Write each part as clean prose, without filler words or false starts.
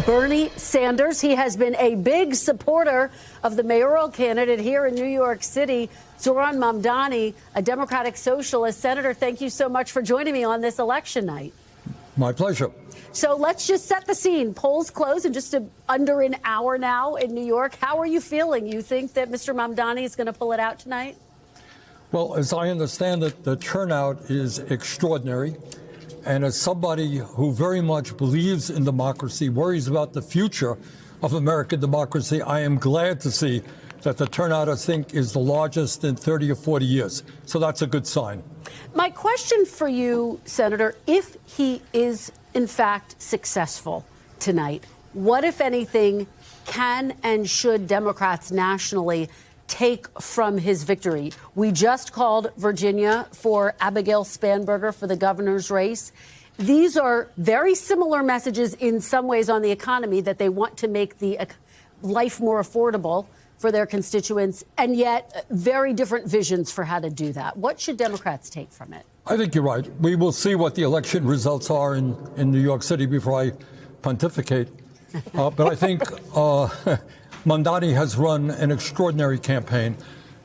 Bernie Sanders. He has been a big supporter of the mayoral candidate here in New York City, Zohran Mamdani, a Democratic socialist. Senator, thank you so much for joining me on this election night. My pleasure. So let's just set the scene. Polls close in just under an hour now in New York. How are you feeling? You think that Mr. Mamdani is going to pull it out tonight? Well, as I understand it, the turnout is extraordinary. And as somebody who very much believes in democracy, worries about the future of American democracy, I am glad to see that the turnout, I think, is the largest in 30 or 40 years. So that's a good sign. My question for you, Senator, if he is in fact successful tonight, what, if anything, can and should Democrats nationally take from his victory? We just called Virginia for Abigail Spanberger for the governor's race. These are very similar messages in some ways on the economy, that they want to make the life more affordable for their constituents, and yet very different visions for how to do that. What should Democrats take from it? I think you're right. We will see what the election results are in New York City before I pontificate. But I think Mamdani has run an extraordinary campaign.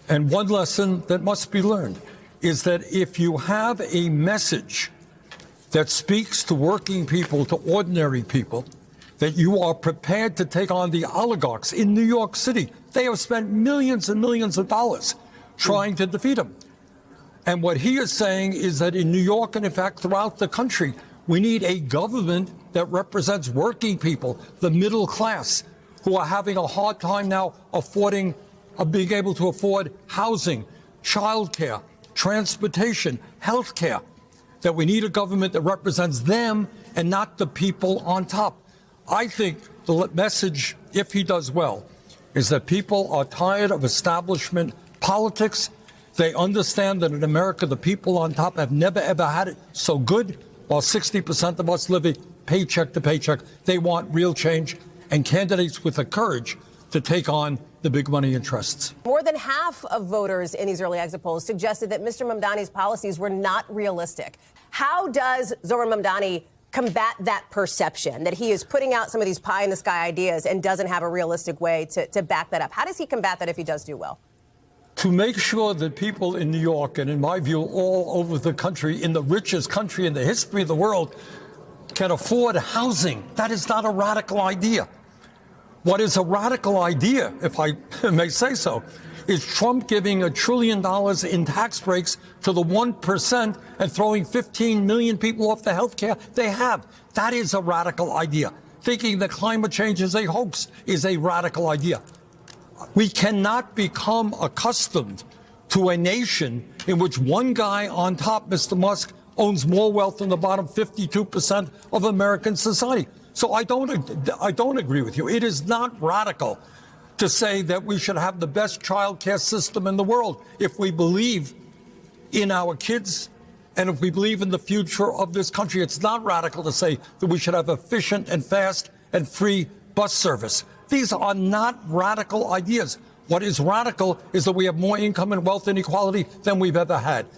And one lesson that must be learned is that if you have a message that speaks to working people, to ordinary people, that you are prepared to take on the oligarchs in New York City. They have spent millions and millions of dollars trying to defeat him. And what he is saying is that in New York, and in fact throughout the country, we need a government that represents working people, the middle class, who are having a hard time now being able to afford housing, childcare, transportation, health care. That we need a government that represents them and not the people on top. I think the message, if he does well, is that people are tired of establishment politics. They understand that in America, the people on top have never, ever had it so good, while 60% of us live paycheck to paycheck. They want real change and candidates with the courage to take on the big money interests. More than half of voters in these early exit polls suggested that Mr. Mamdani's policies were not realistic. How does Zohran Mamdani combat that perception that he is putting out some of these pie-in-the-sky ideas and doesn't have a realistic way to back that up? How does he combat that if he does do well? To make sure that people in New York, and in my view all over the country, in the richest country in the history of the world, can afford housing. That is not a radical idea. What is a radical idea, if I may say so, is Trump giving $1 trillion in tax breaks to the 1% and throwing 15 million people off the health care they have. That is a radical idea. Thinking that climate change is a hoax is a radical idea. We cannot become accustomed to a nation in which one guy on top, Mr. Musk, owns more wealth than the bottom 52% of American society. So I don't agree with you. It is not radical to say that we should have the best child care system in the world if we believe in our kids and if we believe in the future of this country. It's not radical to say that we should have efficient and fast and free bus service. These are not radical ideas. What is radical is that we have more income and wealth inequality than we've ever had.